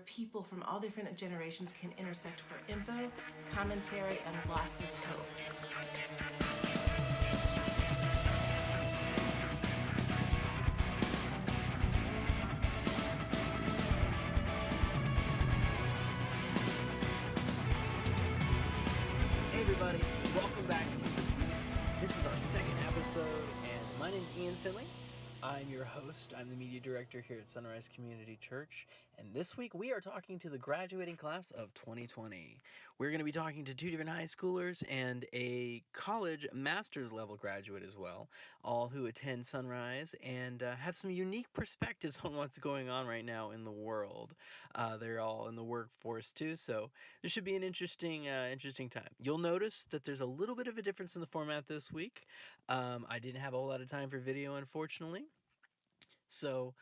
people from all different generations can intersect for info, commentary, and lots of hope. Hey everybody, welcome back to The Beat. This is our second episode, and my name's Ian Finley. I'm your host. I'm the media director here at Sunrise Community Church, and this week we are talking to the graduating class of 2020. We're going to be talking to two different high schoolers and a college master's level graduate as well, all who attend Sunrise and have some unique perspectives on what's going on right now in the world. They're all in the workforce too, so this should be an interesting time. You'll notice that there's a little bit of a difference in the format this week. I didn't have a whole lot of time for video, unfortunately. So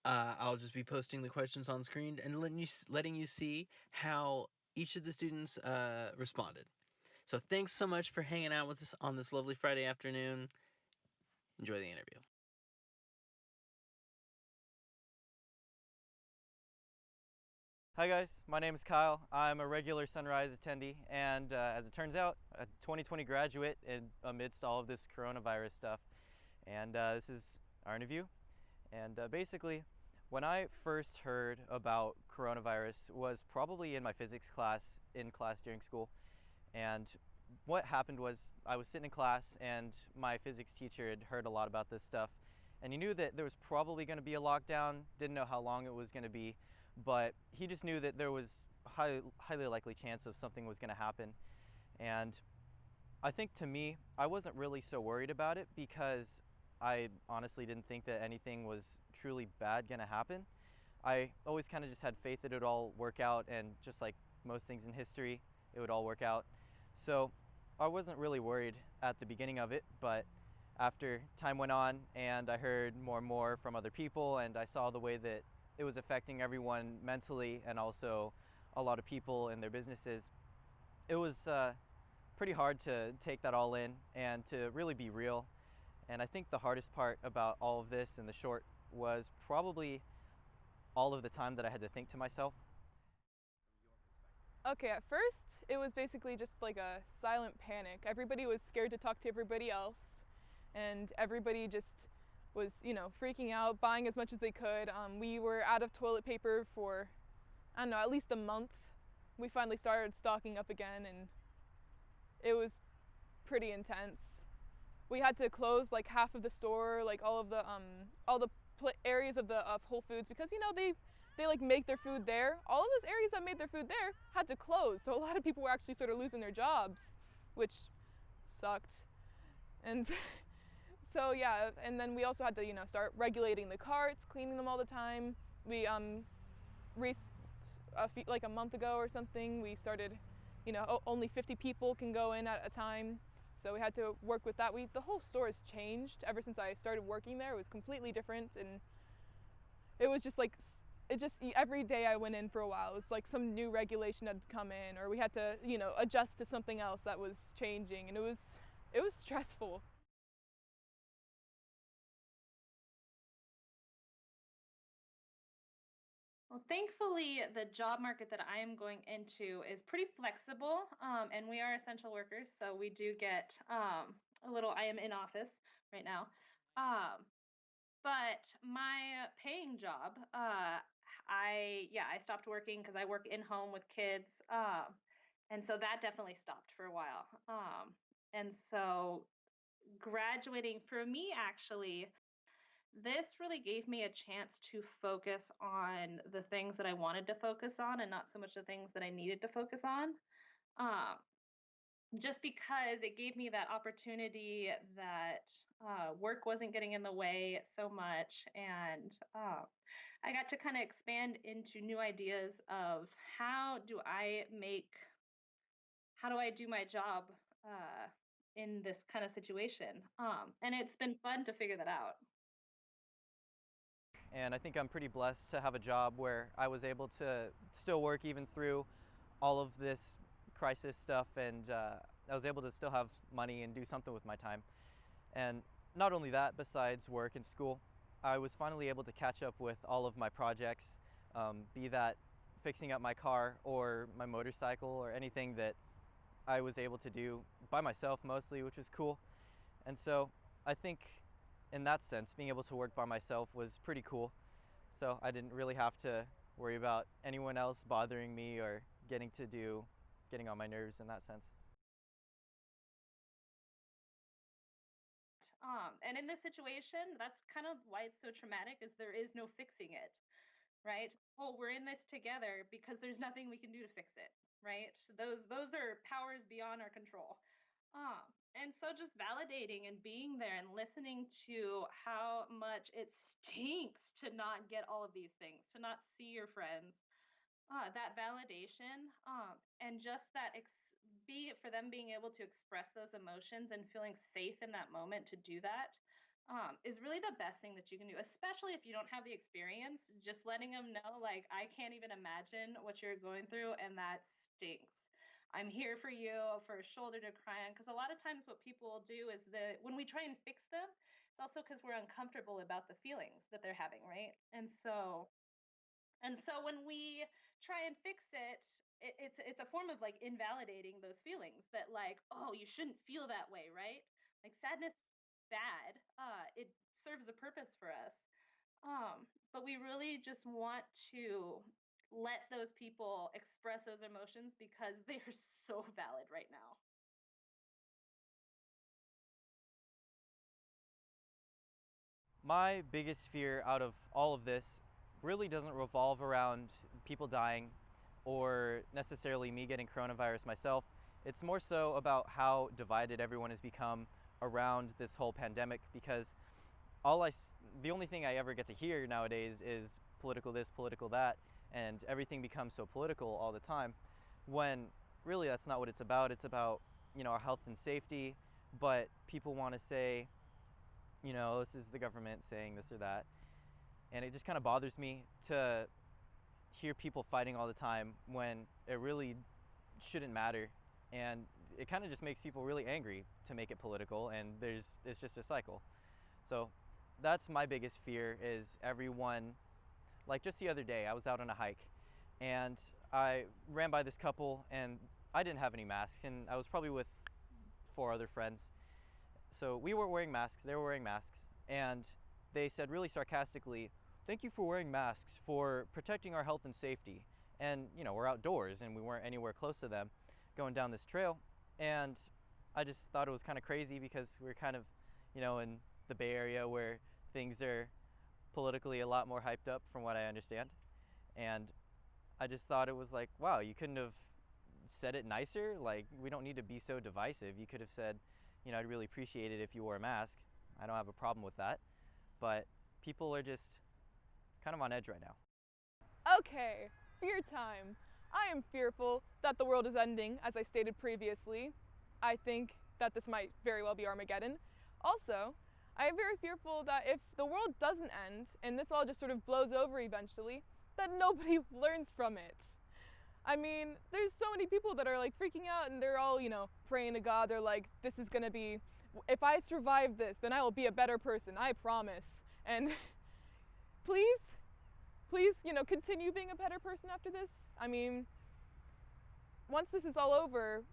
I'll just be posting the questions on screen and letting you see how each of the students responded. So thanks so much for hanging out with us on this lovely Friday afternoon. Enjoy the interview. Hi guys, my name is Kyle. I'm a regular Sunrise attendee, and as it turns out, a 2020 graduate amidst all of this coronavirus stuff. And this is our interview. And basically, when I first heard about coronavirus was probably in my physics class, during school. And what happened was I was sitting in class and my physics teacher had heard a lot about this stuff. And he knew that there was probably going to be a lockdown, didn't know how long it was going to be, but he just knew that there was highly likely chance of something was going to happen. And I think to me, I wasn't really so worried about it because I honestly didn't think that anything was truly bad going to happen. I always kind of just had faith that it would all work out, and just like most things in history, it would all work out. So I wasn't really worried at the beginning of it, but after time went on and I heard more and more from other people, and I saw the way that it was affecting everyone mentally and also a lot of people in their businesses, it was pretty hard to take that all in and to really be real. And I think the hardest part about all of this in the short was probably all of the time that I had to think to myself. Okay, at first, it was basically just like a silent panic. Everybody was scared to talk to everybody else, and everybody just was, freaking out, buying as much as they could. We were out of toilet paper for, I don't know, at least a month. We finally started stocking up again, and it was pretty intense. We had to close like half of the store, like all the areas of Whole Foods, because they like make their food there. All of those areas that made their food there had to close, so a lot of people were actually sort of losing their jobs, which sucked. And so yeah, and then we also had to start regulating the carts, cleaning them all the time. We like a month ago or something, we started, only 50 people can go in at a time. So we had to work with that. The whole store has changed ever since I started working there. It was completely different, and it was just like, every day I went in for a while, it was like some new regulation had come in, or we had to, adjust to something else that was changing, and it was stressful. Well, thankfully, the job market that I am going into is pretty flexible, and we are essential workers, so we do get I am in office right now. Um, but my paying job, I stopped working because I work in home with kids, and so that definitely stopped for a while. And so graduating for me, actually, this really gave me a chance to focus on the things that I wanted to focus on and not so much the things that I needed to focus on. Um, just because it gave me that opportunity that work wasn't getting in the way so much. And I got to kind of expand into new ideas of how do I do my job in this kind of situation. And it's been fun to figure that out. And I think I'm pretty blessed to have a job where I was able to still work even through all of this crisis stuff, and I was able to still have money and do something with my time. And not only that, besides work and school, I was finally able to catch up with all of my projects, be that fixing up my car or my motorcycle or anything that I was able to do by myself mostly, which was cool. And so I think in that sense, being able to work by myself was pretty cool. So I didn't really have to worry about anyone else bothering me or getting on my nerves in that sense. And in this situation, that's kind of why it's so traumatic, is there is no fixing it, right? Oh, we're in this together because there's nothing we can do to fix it, right? Those are powers beyond our control. And so just validating and being there and listening to how much it stinks to not get all of these things, to not see your friends, that validation, and just that be for them being able to express those emotions and feeling safe in that moment to do that, is really the best thing that you can do, especially if you don't have the experience. Just letting them know, like, I can't even imagine what you're going through, and that stinks. I'm here for you, for a shoulder to cry on. Because a lot of times, what people will do is that when we try and fix them, it's also because we're uncomfortable about the feelings that they're having, right? And so when we try and fix it, it's a form of like invalidating those feelings, that like, oh, you shouldn't feel that way, right? Like sadness is bad. It serves a purpose for us. But we really just want to let those people express those emotions because they are so valid right now. My biggest fear out of all of this really doesn't revolve around people dying or necessarily me getting coronavirus myself. It's more so about how divided everyone has become around this whole pandemic, because the only thing I ever get to hear nowadays is political this, political that, and everything becomes so political all the time, when really that's not what it's about. It's about, our health and safety, but people want to say, this is the government saying this or that. And it just kind of bothers me to hear people fighting all the time when it really shouldn't matter. And it kind of just makes people really angry to make it political, and it's just a cycle. So that's my biggest fear, is everyone, like just the other day, I was out on a hike and I ran by this couple and I didn't have any masks, and I was probably with 4 other friends. So we weren't wearing masks, they were wearing masks, and they said really sarcastically, "Thank you for wearing masks, for protecting our health and safety." And we're outdoors and we weren't anywhere close to them going down this trail. And I just thought it was kind of crazy, because we're kind of, in the Bay Area where things are politically a lot more hyped up from what I understand. And I just thought it was like, wow, you couldn't have said it nicer? Like, we don't need to be so divisive. You could have said, I'd really appreciate it if you wore a mask. I don't have a problem with that. But people are just kind of on edge right now. Okay, fear time. I am fearful that the world is ending, as I stated previously. I think that this might very well be Armageddon. Also, I am very fearful that if the world doesn't end, and this all just sort of blows over eventually, that nobody learns from it. I mean, there's so many people that are like freaking out, and they're all, praying to God. They're like, this is gonna be, if I survive this, then I will be a better person, I promise. And please, continue being a better person after this. I mean, once this is all over,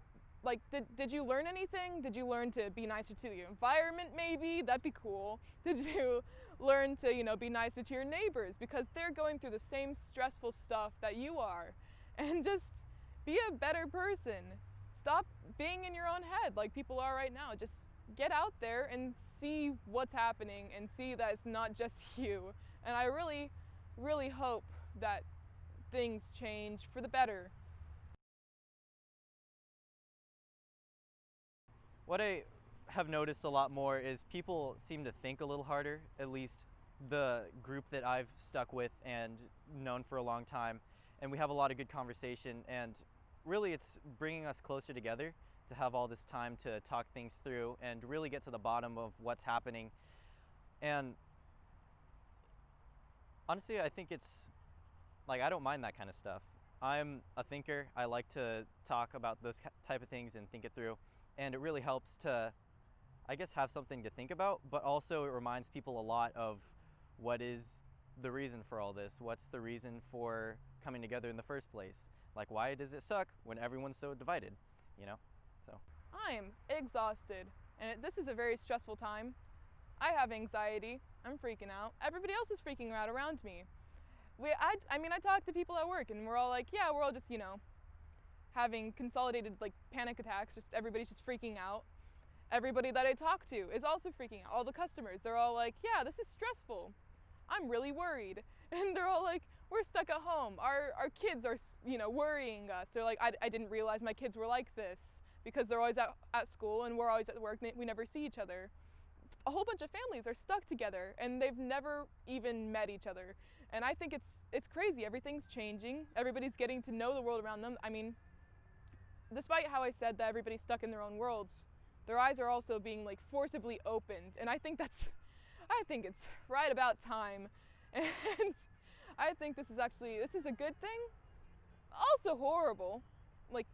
like, did you learn anything? Did you learn to be nicer to your environment, maybe? That'd be cool. Did you learn to, be nicer to your neighbors, because they're going through the same stressful stuff that you are? And just be a better person. Stop being in your own head like people are right now. Just get out there and see what's happening and see that it's not just you. And I really, really hope that things change for the better. What I have noticed a lot more is people seem to think a little harder, at least the group that I've stuck with and known for a long time. And we have a lot of good conversation, and really it's bringing us closer together to have all this time to talk things through and really get to the bottom of what's happening. And honestly, I think it's like, I don't mind that kind of stuff. I'm a thinker. I like to talk about those type of things and think it through. And it really helps to, I guess, have something to think about, but also it reminds people a lot of what is the reason for all this. What's the reason for coming together in the first place. Like, why does it suck when everyone's so divided, you know? So I'm exhausted, and this is a very stressful time. I have anxiety. I'm freaking out. Everybody else is freaking out around me. I talk to people at work, and we're all like, yeah, we're all just, having consolidated like panic attacks. Just everybody's just freaking out. Everybody that I talk to is also freaking out. All the customers, they're all like, yeah, this is stressful. I'm really worried. And they're all like, we're stuck at home. Our kids are, worrying us. They're like, I didn't realize my kids were like this, because they're always at school and we're always at work and we never see each other. A whole bunch of families are stuck together and they've never even met each other. And I think it's crazy. Everything's changing. Everybody's getting to know the world around them. I mean, despite how I said that everybody's stuck in their own worlds, their eyes are also being like forcibly opened. And I think it's right about time. And I think this is a good thing. Also horrible, like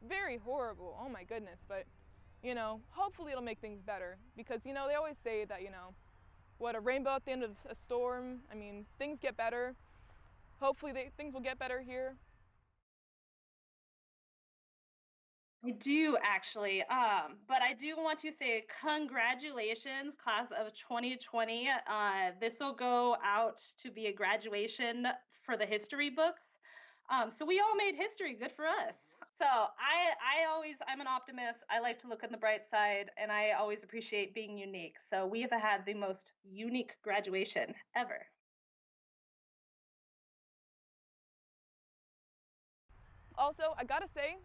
very horrible. Oh my goodness. But, hopefully it'll make things better, because, they always say that, a rainbow at the end of a storm. I mean, things get better. Hopefully things will get better here. I do actually, but I do want to say congratulations, class of 2020. This will go out to be a graduation for the history books. So we all made history. Good for us. So I'm an optimist. I like to look on the bright side, and I always appreciate being unique. So we have had the most unique graduation ever. Also, I gotta say,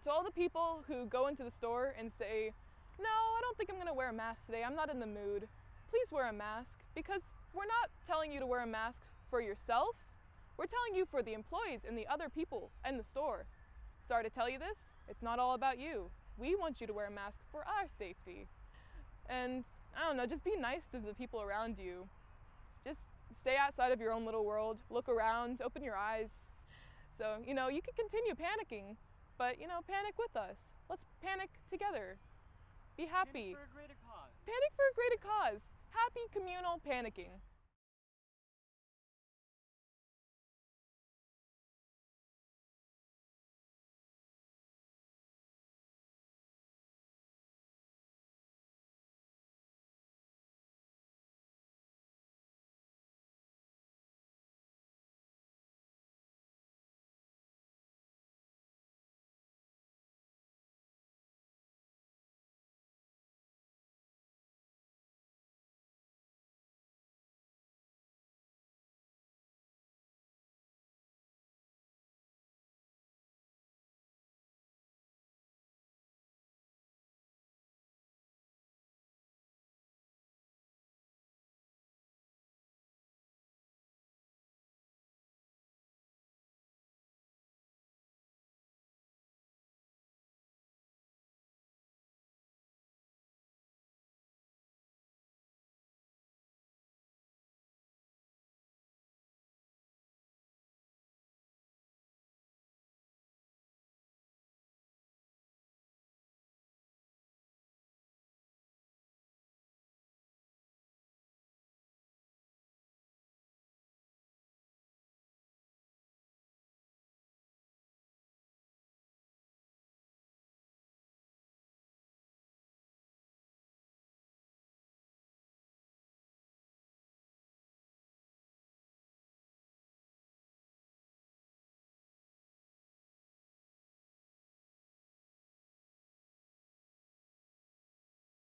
to all the people who go into the store and say, no, I don't think I'm gonna wear a mask today, I'm not in the mood, please wear a mask, because we're not telling you to wear a mask for yourself, we're telling you for the employees and the other people in the store. Sorry to tell you this, it's not all about you. We want you to wear a mask for our safety. And I don't know, just be nice to the people around you. Just stay outside of your own little world, look around, open your eyes. So, you can continue panicking, but, panic with us. Let's panic together. Be happy. Panic for a greater cause. Panic for a greater cause. Happy communal panicking.